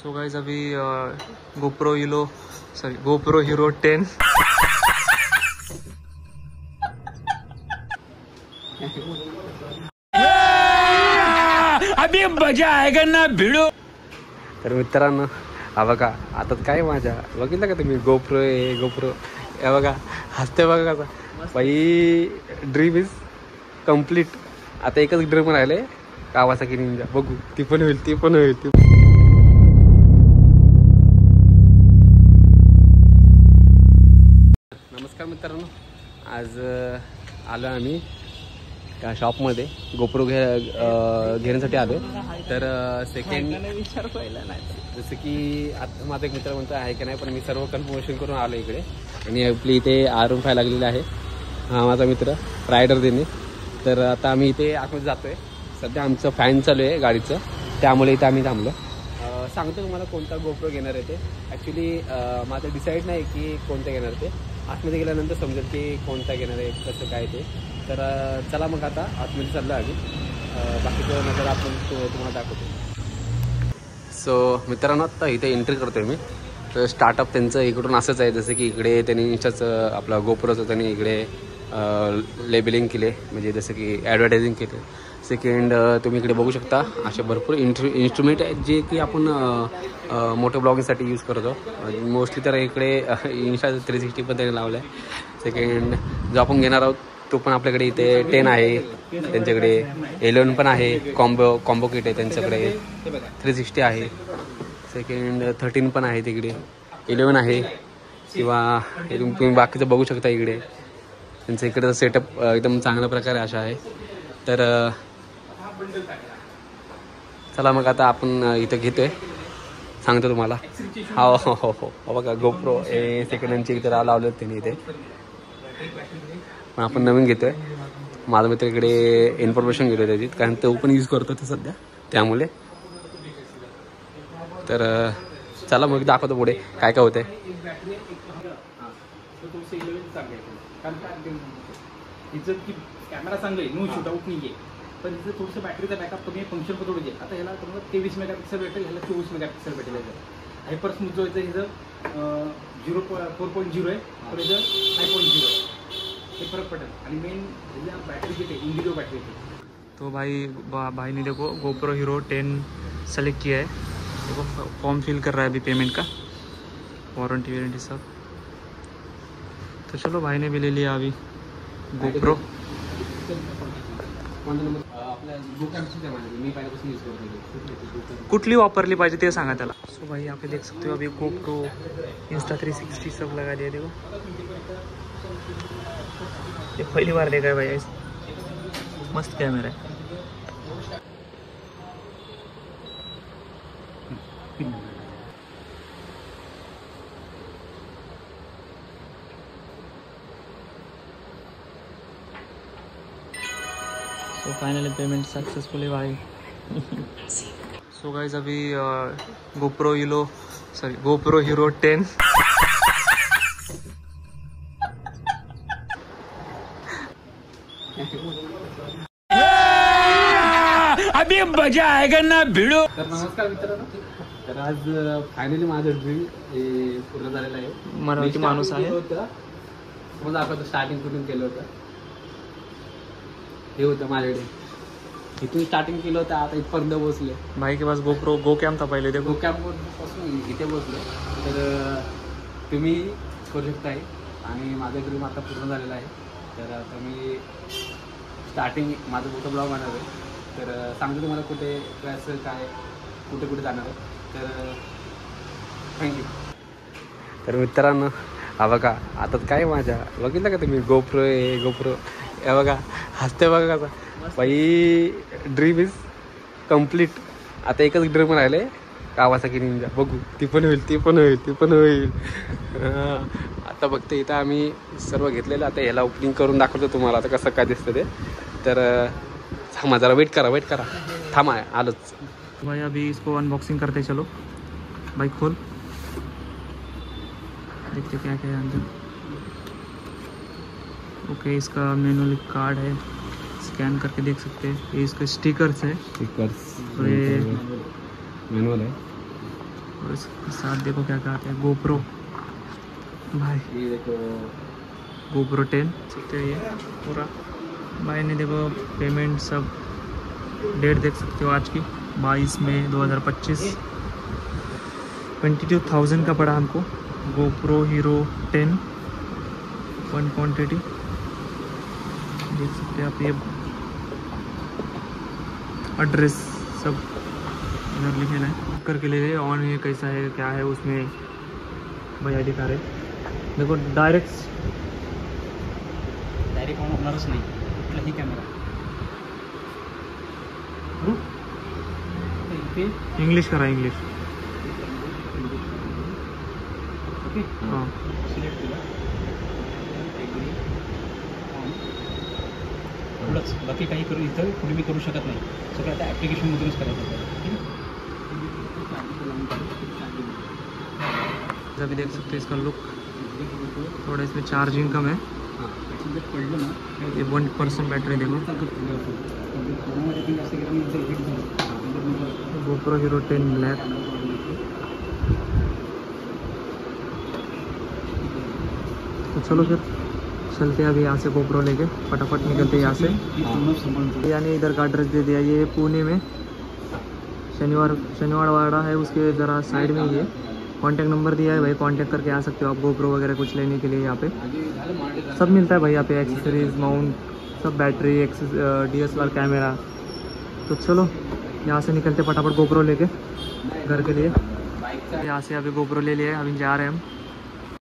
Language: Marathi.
सो गाइस अभी GoPro Hero 10 अभी मजा आएगा ना भिड़ो। तर मित्रांनो हा बघा आता काय माझ्या बघितलं का तुम्ही GoPro हे बघा हसते बघा कसा बाई ड्रीम इज कम्प्लीट. आता एकच ड्रीम राहिले कावासाकी निंजा बघू ती पण होईल. नमस्कार मित्रांनो, आज आलो आम्ही त्या शॉपमध्ये GoPro घेण्यासाठी आलो. तर सेकंड विचार पहिला नाही जसं की आता माझा एक मित्र म्हणतो आहे की नाही, पण मी सर्व कन्फर्मेशन करून आलो इकडे. आणि आपली इथे R15 लागलेली आहे. हा माझा मित्र रायडर देणे. तर आता आम्ही इथे आतमध्ये जातोय. सध्या आमचं फॅन चालू आहे गाडीचं, त्यामुळे इथे आम्ही थांबलो. सांगतो तुम्हाला कोणता GoPro घेणार आहे ते. ॲक्च्युली माझं डिसाईड नाही की कोणता घेणार ते. आतमध्ये गेल्यानंतर समजेल की कोणता घेणार आहे कसं काय ते. तर चला मग आता आतमध्ये चाललो आम्ही. बाकीचं नंतर आपण तुम्हाला दाखवतो. सो मित्रांनो आता इथे एंट्री करतोय मी. तर स्टार्टअप त्यांचं इकडून असंच आहे जसं की इकडे त्यांनी इंस्टाचं आपला GoProचं त्यांनी इकडे लेबलिंग केले, म्हणजे जसं की ॲडव्हर्टायझिंग केले. सेकंड तुम्ही इकडे बघू शकता असे भरपूर इन्स्ट्रुमेंट आहेत जे की आपण मोठ्या ब्लॉगिंगसाठी यूज करतो. मोस्टली तर इकडे इंस्टा 360 पण त्यांनी लावलं आहे. सेकंड जो आपण घेणार आहोत तो पण आपल्याकडे इथे 10 आहे, त्यांच्याकडे 11 पण आहे. कॉम्बो किट आहे त्यांच्याकडे. 360 आहे. सेकंड 13 पण आहे तिकडे. 11 आहे किंवा तुम्ही बाकीचं बघू शकता इकडे. त्यांचं इकडे सेटअप एकदम चांगल्या प्रकारे अशा आहे. तर चला मग आता आपण इथं घेतोय, सांगतो तुम्हाला. हो बघा GoPro हे सेकंड हँडची इथे लावलं त्यांनी इथे. पण आपण नवीन घेतोय. माझा मित्र इकडे इन्फॉर्मेशन घेतोय त्याची, कारण तो पण यूज करतो ते सध्या, त्यामुळे. तर चला मग दाखवतो पुढे काय काय होतंय. कॅमेरा चांगला आहे, नो शूट आउट नाही आहे, पण तिथं थोडंसं बॅटरीचा बॅकअप कमी आहे, फंक्शन पण थोडं आहे. आता ह्याला तुम्हाला 23 मेगापिक्सल भेटेल, ह्याला 24 मेगापिक्सल भेटेल. हायपर स्मूथ जो आहे ह्याचं 4.0 आहे, तर ह्याचं 5.0 आहे. हे फरक पडेल. आणि मेन ह्याला बॅटरी किती आहे, इंडिगो बॅटरी आहे. तो भाई ने देखो GoPro Hero 10 सेलेक्ट किया है. देखो फॉर्म फिल कर रहा है अभी पेमेंट का, वारंटी सब. तो चलो भाई ने भी ले लिया अभी GoPro. कुठली वापरली पाहिजे ते सांगा त्याला. सो भाई यहाँ पे देख सकते हो अभी GoPro Insta 360 सब लगा दिया. देखो ये पहली बार देखा है भाई, मस्त कैमरा है. तो फाइनली पेमेंट सक्सेसफुली भाई. सो गाइस अभी GoPro Hero 10 अभी मजा आएगा ना भिड़ो. तर नमस्कार मित्रांनो, तर आज फायनली माझं ड्रीम हे पूर्ण झालेलं आहे. मराठी माणूस आहे. समजा आपण स्टार्टिंग कुठून केलं होतं, हे होतं माझ्याकडे. इथून स्टार्टिंग केलं होतं, आता इथपर्यंत बसले. भाई के पास GoPro कॅम था पहिले. देखो पासून इथे बसलो. तर तुम्ही करू शकताय. आणि माझं ड्रीम आता पूर्ण झालेलं आहे. तर आता मी स्टार्टिंग माझं मोठं ब्लॉग बनणार आहे. तर सांगतो तुम्हाला कुठे कसं काय कुठे जाणार आहे. तर थँक्यू. तर मित्रांनो हा बघा आता काय माझ्या बघितलं का तुम्ही GoPro हे बघा हसते बघा कसा बाई ड्रीम इज कम्प्लीट. आता एकच ड्रीम राहिले कावासाकी निंजा बघू ती पण होईल. आता बघते इथं आम्ही सर्व घेतलेलं. आता ह्याला ओपनिंग करून दाखवतो तुम्हाला आता कसं काय दिसतं ते. तर थांबा जरा वेट करा थांबा आलोच. भाई अभी इसको अनबॉक्सिंग करते चलो. भाई खोल, देखते क्या क्या है अंदर. ओके इसका मैनुअल कार्ड है, स्कैन करके देख सकते हैं. ये इसके स्टिकर्स है. स्टिकर्स और ये मैनुअल है. और इसके साथ देखो क्या क्या आता है, गोप्रो भाई, ये देखो गोप्रो 10 सकते हो ये पूरा। भाई ने देखो पेमेंट सब, डेट देख सकते हो आज की 22 मई 2025, 22,000 का पड़ा हमको गोप्रो हीरो 10 1 क्वान्टिटी। देख सकते हैं आप, ये एड्रेस सब इधर लिखे है करके ले गए। ऑन ये कैसा है क्या है उसमें भैया दिखा रहे, देखो डायरेक्ट ऑन होणारच नाही कुठलाही कॅमेरा। इथे इंग्लिश करा, इंग्लिश ओके हां सिलेक्ट केलं, एवढंच, बाकी काही करू इथं पुढे मी करू शकत नाही, सगळं आता ॲप्लिकेशनमधूनच करायचं आपल्याला, ठीक आहे। अभी देख सकते हो इसका लुक, थोड़ा इसमें चार्जिंग कम है, पडलं ना ये 1% बैटरी देखो। गोप्रो हीरो 10 ब्लैक, तो चलो फिर चलते हैं अभी यहाँ से गोप्रो लेके, फटाफट निकलते हैं यहाँ से। यानी इधर का एड्रेस दे दिया, ये पुणे में शनिवार वाड़ा है, उसके ज़रा साइड में ही है। कॉन्टैक्ट नंबर दिया है भाई, कांटेक्ट करके आ सकते हो आप गोप्रो वगैरह कुछ लेने के लिए। यहाँ पे सब मिलता है भाई, यहाँ पे एक्सेसरीज, माउंट, सब बैटरी, DSLR कैमरा। तो चलो यहाँ से निकलते फटाफट गोप्रो लेके घर के लिए। यहाँ से अभी गोप्रो ले लिया है, अभी जा रहे हैं हम